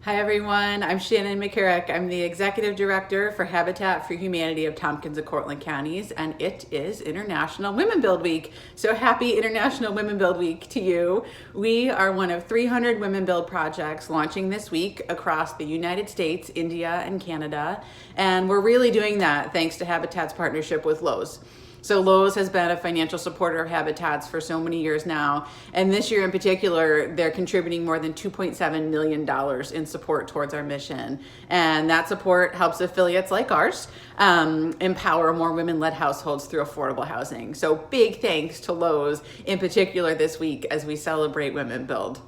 Hi everyone, I'm Shannon McCarrick. I'm the Executive Director for Habitat for Humanity of Tompkins and Cortland Counties, and it is International Women Build Week. So happy International Women Build Week to you. We are one of 300 Women Build projects launching this week across the United States, India, and Canada. And we're really doing that thanks to Habitat's partnership with Lowe's. So Lowe's has been a financial supporter of Habitats for so many years now. And this year in particular, they're contributing more than $2.7 million in support towards our mission. And that support helps affiliates like ours empower more women-led households through affordable housing. So big thanks to Lowe's in particular this week as we celebrate Women Build.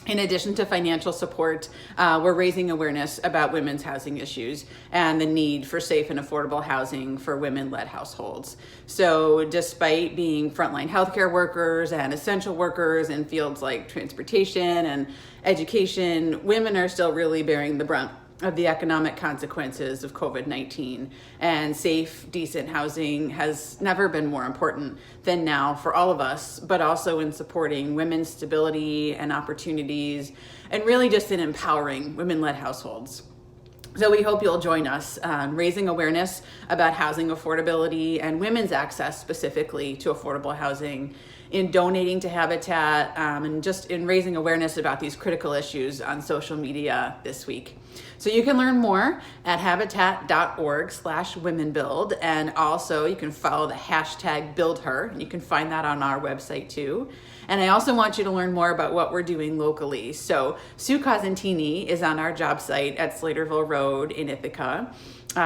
In addition to financial support, we're raising awareness about women's housing issues and the need for safe and affordable housing for women-led households. So despite being frontline healthcare workers and essential workers in fields like transportation and education, women are still really bearing the brunt of the economic consequences of COVID-19, and safe, decent housing has never been more important than now for all of us, but also in supporting women's stability and opportunities, and really just in empowering women-led households. So we hope you'll join us raising awareness about housing affordability and women's access specifically to affordable housing, in donating to Habitat, and just in raising awareness about these critical issues on social media this week. So you can learn more at habitat.org/womenbuild, and also you can follow the hashtag #BuildHer, and you can find that on our website too. And I also want you to learn more about what we're doing locally. So Sue Cosentini is on our job site at Slaterville Road in Ithaca.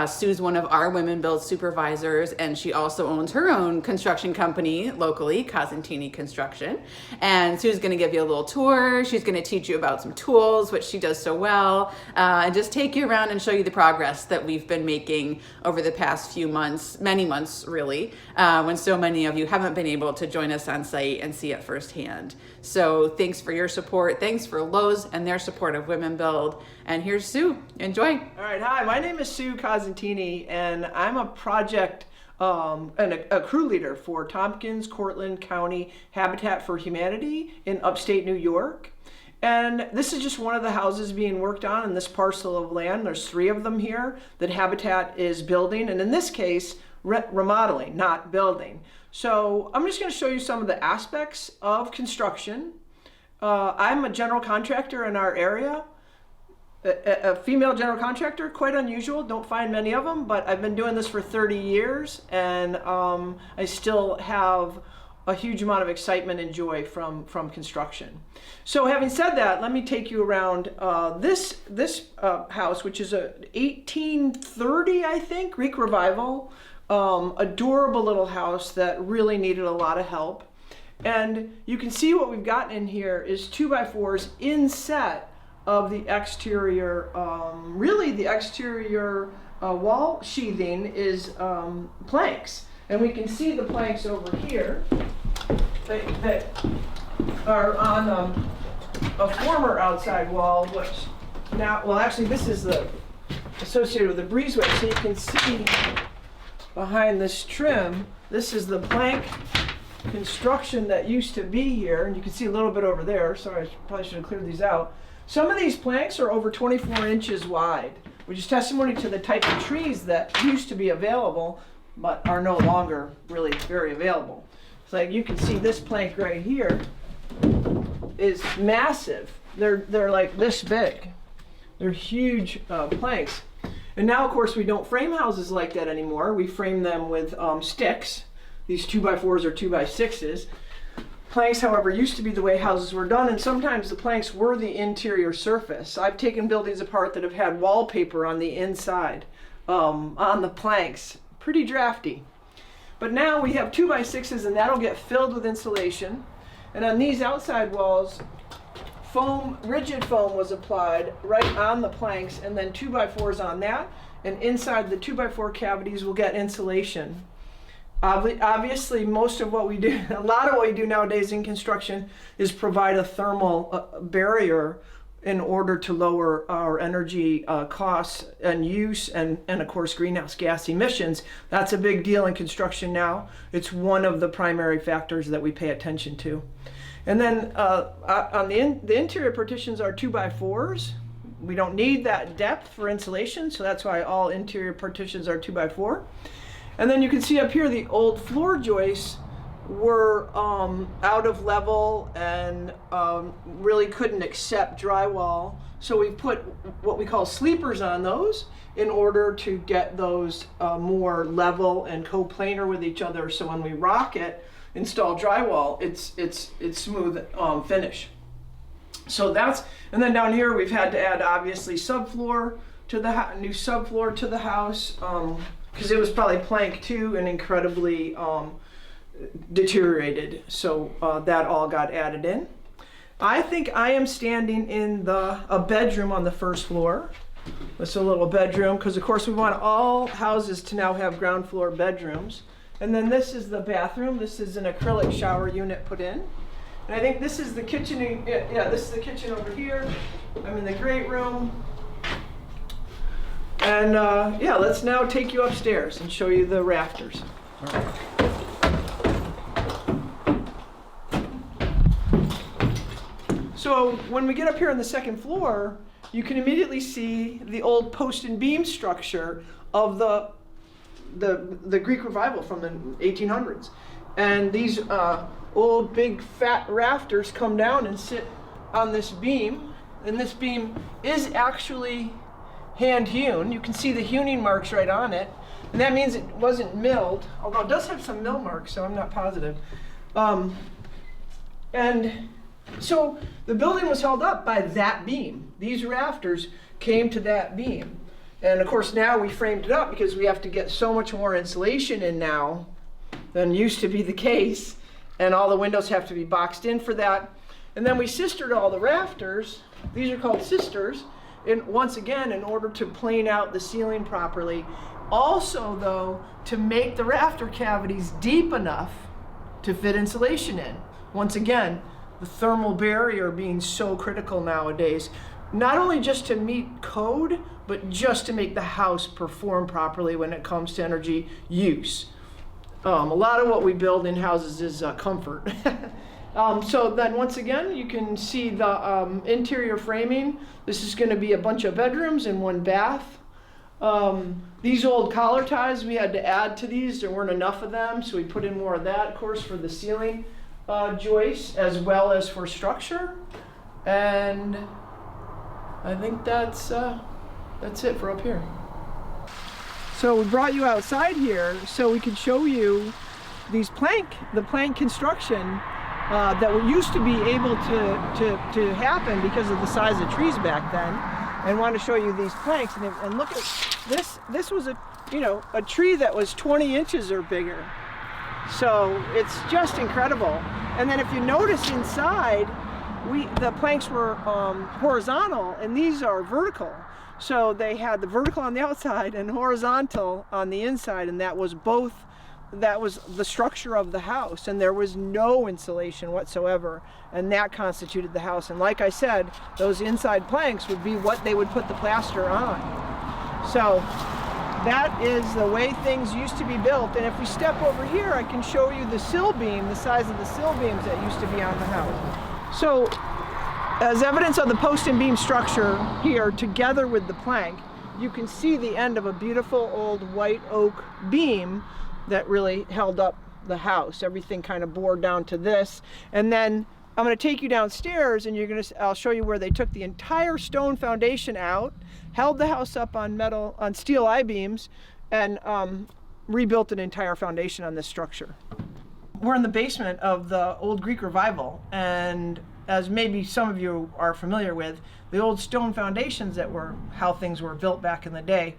Sue's one of our Women Build supervisors, and she also owns her own construction company locally, Cosentini Construction. And Sue's going to give you a little tour. She's going to teach you about some tools, which she does so well, and just take you around and show you the progress that we've been making over the past few months, many months really, when so many of you haven't been able to join us on site and see it firsthand. So thanks for your support. Thanks for Lowe's and their support of Women Build. And here's Sue. Enjoy. All right, hi, my name is Sue Cosentini, and I'm a project and a crew leader for Tompkins, Cortland County Habitat for Humanity in upstate New York. And this is just one of the houses being worked on in this parcel of land. There's 3 of them here that Habitat is building, and in this case, remodeling, not building. So I'm just going to show you some of the aspects of construction. I'm a general contractor in our area. A female general contractor, quite unusual, don't find many of them, but I've been doing this for 30 years, and I still have a huge amount of excitement and joy from construction. So having said that, let me take you around this house, which is a 1830, I think, Greek Revival, adorable little house that really needed a lot of help. And you can see what we've got in here is 2x4s inset of the exterior. Really the exterior wall sheathing is planks, and we can see the planks over here that are on a former outside wall, which now, well actually this is the associated with the breezeway, so you can see behind this trim, this is the plank construction that used to be here, and you can see a little bit over there. Sorry, I probably should have cleared these out. Some of these planks are over 24 inches wide, which is testimony to the type of trees that used to be available, but are no longer really very available. So like you can see this plank right here is massive. They're like this big. They're huge planks. And now, of course, we don't frame houses like that anymore. We frame them with sticks. These 2x4s or 2x6s. Planks, however, used to be the way houses were done, and sometimes the planks were the interior surface. I've taken buildings apart that have had wallpaper on the inside on the planks. Pretty drafty. But now we have 2x6s, and that'll get filled with insulation. And on these outside walls, rigid foam was applied right on the planks, and then 2x4s on that. And inside the 2x4 cavities will get insulation. Obviously, most of what we do, a lot of what we do nowadays in construction is provide a thermal barrier in order to lower our energy costs and use and of course greenhouse gas emissions. That's a big deal in construction now. It's one of the primary factors that we pay attention to. And then on the interior partitions are 2x4s. we don't need that depth for insulation, so that's why all interior partitions are 2x4. And then you can see up here the old floor joists were out of level and really couldn't accept drywall. So we put what we call sleepers on those in order to get those more level and coplanar with each other. So when we rock it, install drywall, it's smooth finish. So that's, and then down here we've had to add obviously subfloor to the new subfloor to the house because it was probably plank too and incredibly deteriorated. So that all got added in. I think I am standing in a bedroom on the first floor. It's a little bedroom because of course we want all houses to now have ground floor bedrooms. And then this is the bathroom. This is an acrylic shower unit put in. And I think this is the kitchen. Yeah, this is the kitchen over here. I'm in the great room. And yeah, let's now take you upstairs and show you the rafters. All right. So when we get up here on the second floor, you can immediately see the old post and beam structure of the Greek revival from the 1800s. And these old big fat rafters come down and sit on this beam. And this beam is actually hand hewn. You can see the hewing marks right on it. And that means it wasn't milled, although it does have some mill marks, so I'm not positive. And so the building was held up by that beam. These rafters came to that beam. And of course now we framed it up because we have to get so much more insulation in now than used to be the case. And all the windows have to be boxed in for that. And then we sistered all the rafters. These are called sisters. And once again, in order to plane out the ceiling properly. Also though, to make the rafter cavities deep enough to fit insulation in. Once again, the thermal barrier being so critical nowadays, not only just to meet code, but just to make the house perform properly when it comes to energy use. A lot of what we build in houses is comfort. So then once again, you can see the interior framing. This is going to be a bunch of bedrooms and one bath. These old collar ties, we had to add to these. There weren't enough of them, so we put in more of that, of course, for the ceiling joists as well as for structure. And I think that's it for up here. So we brought you outside here so we could show you the plank construction that used to be able to happen because of the size of trees back then, and want to show you these planks. And look at this. This was a tree that was 20 inches or bigger. So it's just incredible. And then if you notice inside, the planks were horizontal and these are vertical. So they had the vertical on the outside and horizontal on the inside, and that was the structure of the house, and there was no insulation whatsoever, and that constituted the house. And like I said, those inside planks would be what they would put the plaster on. So that is the way things used to be built. And if we step over here, I can show you the sill beam, the size of the sill beams that used to be on the house. So as evidence of the post and beam structure here together with the plank, you can see the end of a beautiful old white oak beam that really held up the house. Everything kind of bore down to this. And then I'm going to take you downstairs and I'll show you where they took the entire stone foundation out, held the house up on steel I-beams, and rebuilt an entire foundation on this structure. We're in the basement of the old Greek revival, and as maybe some of you are familiar with, the old stone foundations that were how things were built back in the day,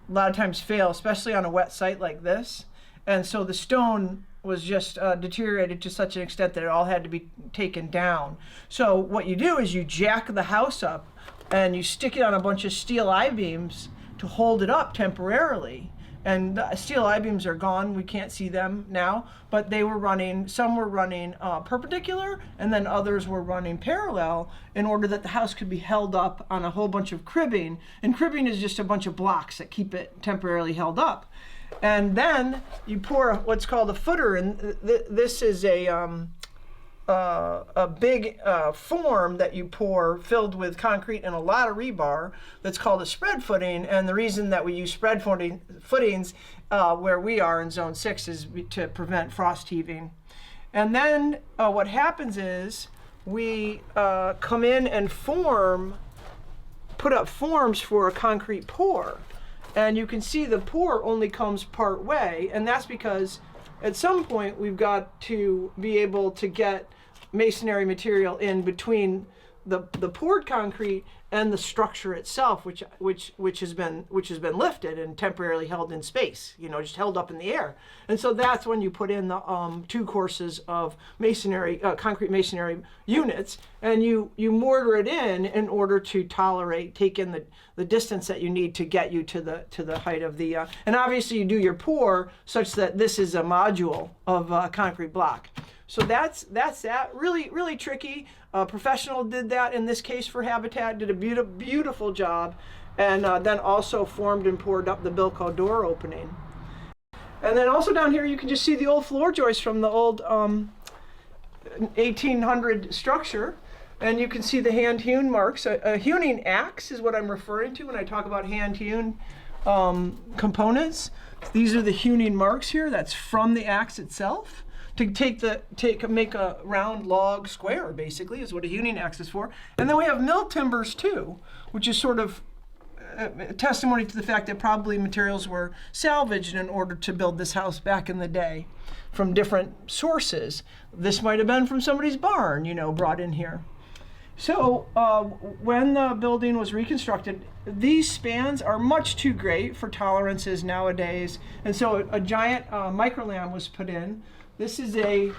a lot of times fail, especially on a wet site like this. And so the stone was just deteriorated to such an extent that it all had to be taken down. So what you do is you jack the house up and you stick it on a bunch of steel I-beams to hold it up temporarily. And the steel I-beams are gone, we can't see them now, but they were running, some were running perpendicular, and then others were running parallel in order that the house could be held up on a whole bunch of cribbing. And cribbing is just a bunch of blocks that keep it temporarily held up. And then you pour what's called a footer, and this is a a big form that you pour filled with concrete and a lot of rebar that's called a spread footing. And the reason that we use spread footings where we are in Zone 6 is to prevent frost heaving. And then what happens is we come in and put up forms for a concrete pour. And you can see the pour only comes part way, and that's because at some point we've got to be able to get masonry material in between the poured concrete and the structure itself, which has been lifted and temporarily held in space, just held up in the air. And so that's when you put in the 2 courses of masonry, concrete masonry units, and you mortar it in order to take in the distance that you need to get you to the height of the and obviously you do your pour such that this is a module of a concrete block. So that's that. Really tricky. A professional did that in this case for Habitat, did a beautiful job, and then also formed and poured up the Bilco door opening. And then also down here you can just see the old floor joists from the old 1800 structure. And you can see the hand-hewn marks. A hewing axe is what I'm referring to when I talk about hand-hewn components. These are the hewing marks here. That's from the axe itself. To make a round log square, basically, is what a hewing axe is for. And then we have mill timbers too, which is sort of a testimony to the fact that probably materials were salvaged in order to build this house back in the day from different sources. This might have been from somebody's barn, brought in here. So when the building was reconstructed, these spans are much too great for tolerances nowadays. And so a giant microlam was put in. This is a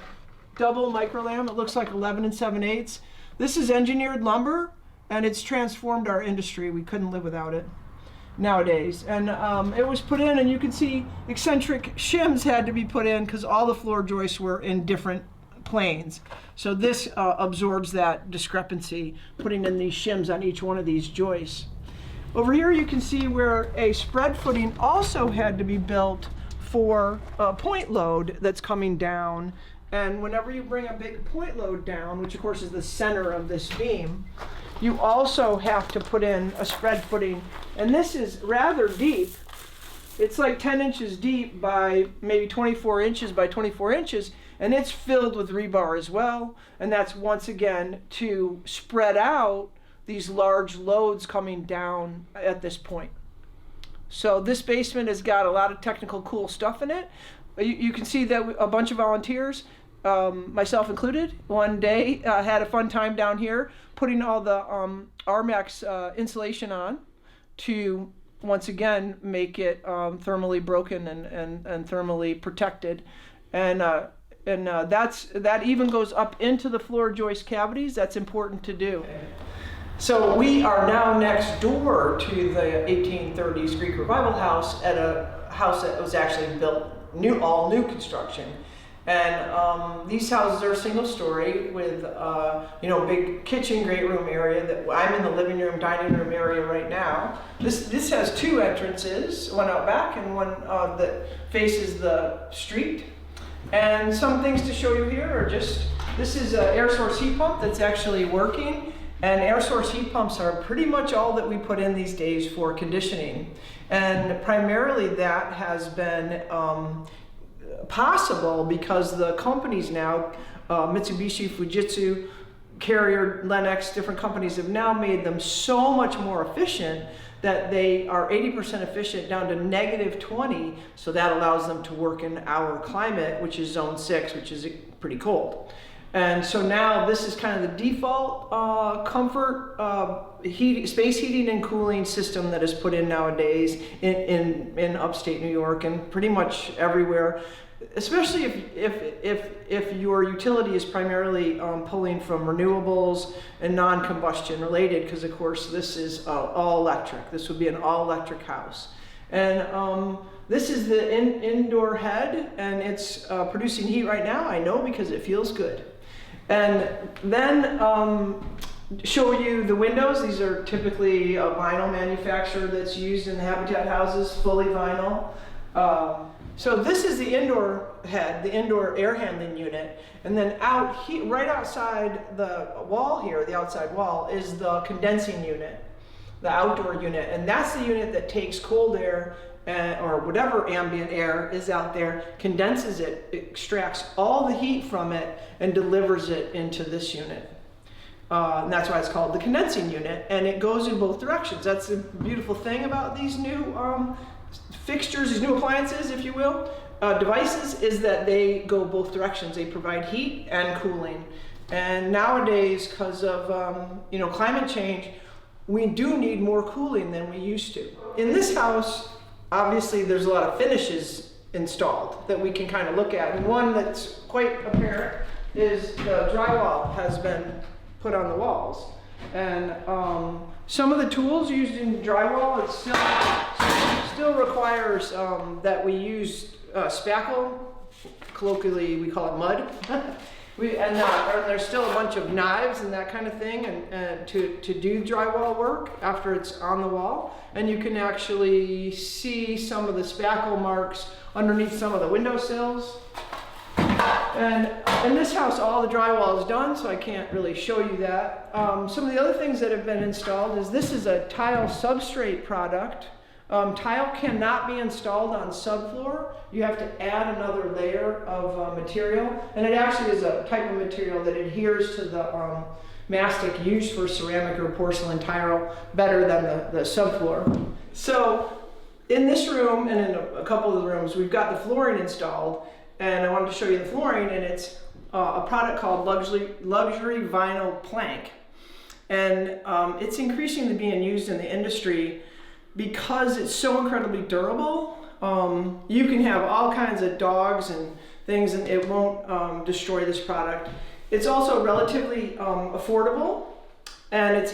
double microlam. It looks like 11 7/8. This is engineered lumber, and it's transformed our industry. We couldn't live without it nowadays. And it was put in, and you can see eccentric shims had to be put in because all the floor joists were in different planes. So this absorbs that discrepancy, putting in these shims on each one of these joists. Over here you can see where a spread footing also had to be built for a point load that's coming down. And whenever you bring a big point load down, which of course is the center of this beam, you also have to put in a spread footing. And this is rather deep. It's like 10 inches deep by maybe 24 inches by 24 inches, and it's filled with rebar as well. And that's once again to spread out these large loads coming down at this point. So this basement has got a lot of technical cool stuff in it. You can see that a bunch of volunteers, myself included, one day had a fun time down here putting all the Armax insulation on to once again make it thermally broken and thermally protected. And that even goes up into the floor joist cavities. That's important to do. So we are now next door to the 1830s Greek Revival house, at a house that was actually built all new construction. And these houses are single story with big kitchen, great room area. That I'm in the living room, dining room area right now. This has 2 entrances, one out back and one that faces the street. And some things to show you here are this is an air source heat pump that's actually working. And air source heat pumps are pretty much all that we put in these days for conditioning. And primarily that has been possible because the companies now, Mitsubishi, Fujitsu, Carrier, Lennox, different companies have now made them so much more efficient that they are 80% efficient down to -20. So that allows them to work in our climate, which is zone 6, which is pretty cold. And so now this is kind of the default comfort space heating and cooling system that is put in nowadays in upstate New York and pretty much everywhere, especially if your utility is primarily pulling from renewables and non-combustion related, because of course this is all electric. This would be an all electric house. And this is the indoor head, and it's producing heat right now. I know because it feels good. And then show you the windows. These are typically a vinyl manufacturer that's used in the Habitat houses, fully vinyl. So this is the indoor head, the indoor air handling unit, and then out here, right outside the wall here, the outside wall, is the condensing unit, the outdoor unit, and that's the unit that takes cold air or whatever ambient air is out there, condenses it, extracts all the heat from it, and delivers it into this unit. And that's why it's called the condensing unit, and it goes in both directions. That's the beautiful thing about these new fixtures, these new appliances, if you will, devices, is that they go both directions. They provide heat and cooling. And nowadays, because of climate change, we do need more cooling than we used to. In this house, obviously there's a lot of finishes installed that we can kind of look at. And one that's quite apparent is the drywall has been put on the walls. And some of the tools used in drywall, it still requires that we use spackle. Colloquially, we call it mud. And there's still a bunch of knives and that kind of thing, and to do drywall work after it's on the wall. And you can actually see some of the spackle marks underneath some of the windowsills. And in this house, all the drywall is done, so I can't really show you that. Some of the other things that have been installed is this is a tile substrate product. Tile cannot be installed on subfloor. You have to add another layer of material, and it actually is a type of material that adheres to the mastic used for ceramic or porcelain tile better than the subfloor. So in this room and in a couple of the rooms, we've got the flooring installed, and I wanted to show you the flooring, and it's a product called luxury vinyl plank, and it's increasingly being used in the industry because it's so incredibly durable. You can have all kinds of dogs and things and it won't destroy this product. It's also relatively affordable, and it's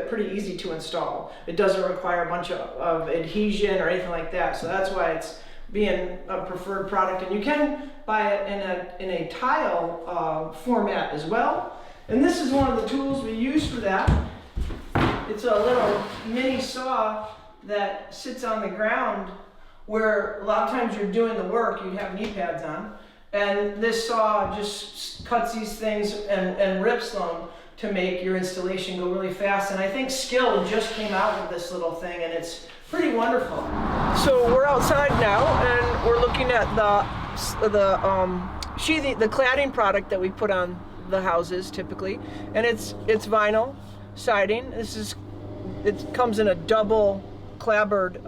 pretty easy to install. It doesn't require a bunch of adhesion or anything like that, so that's why it's being a preferred product. And you can buy it in a tile format as well. And this is one of the tools we use for that. It's a little mini saw that sits on the ground, where a lot of times you're doing the work, you'd have knee pads on, and this saw just cuts these things and rips them to make your installation go really fast. And I think Skill just came out with this little thing, and it's pretty wonderful. So we're outside now, and we're looking at the cladding product that we put on the houses typically, and it's vinyl siding. It comes in a double clapboard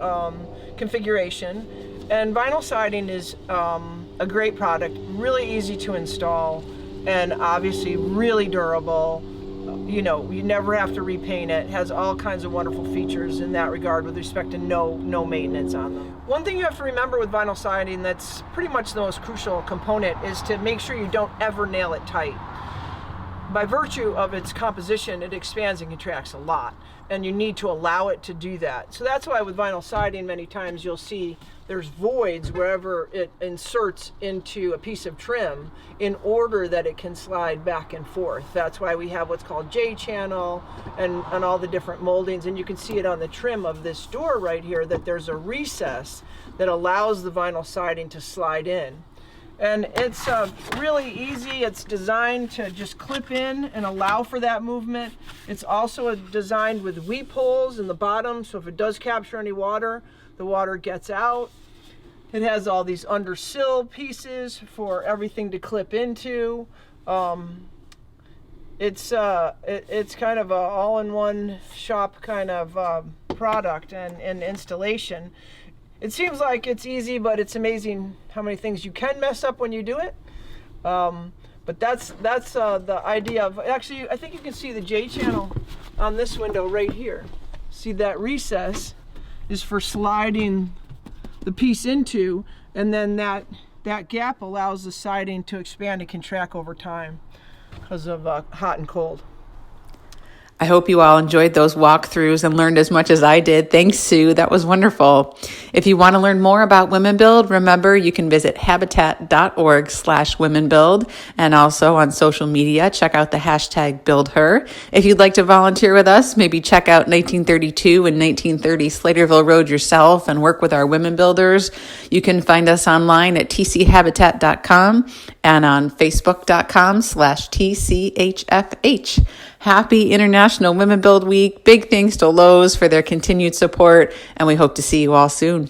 configuration, and vinyl siding is a great product, really easy to install, and obviously really durable. You never have to repaint it. It has all kinds of wonderful features in that regard with respect to no maintenance on them. One thing you have to remember with vinyl siding that's pretty much the most crucial component is to make sure you don't ever nail it tight. By virtue of its composition, it expands and contracts a lot, and you need to allow it to do that. So that's why with vinyl siding, many times you'll see there's voids wherever it inserts into a piece of trim in order that it can slide back and forth. That's why we have what's called J-channel and all the different moldings, and you can see it on the trim of this door right here that there's a recess that allows the vinyl siding to slide in. And it's really easy. It's designed to just clip in and allow for that movement. It's also designed with weep holes in the bottom, so if it does capture any water, the water gets out. It has all these under sill pieces for everything to clip into. It's kind of a all-in-one shop kind of product and installation. It seems like it's easy, but it's amazing how many things you can mess up when you do it. But that's the idea of, actually, I think you can see the J-channel on this window right here. See that recess is for sliding the piece into, and then that gap allows the siding to expand and contract over time because of hot and cold. I hope you all enjoyed those walkthroughs and learned as much as I did. Thanks, Sue. That was wonderful. If you want to learn more about Women Build, remember you can visit habitat.org/womenbuild, and also on social media, check out the hashtag BuildHer. If you'd like to volunteer with us, maybe check out 1932 and 1930 Slaterville Road yourself and work with our women builders. You can find us online at tchabitat.com and on facebook.com/tchfh. Happy International Women Build Week. Big thanks to Lowe's for their continued support, and we hope to see you all soon.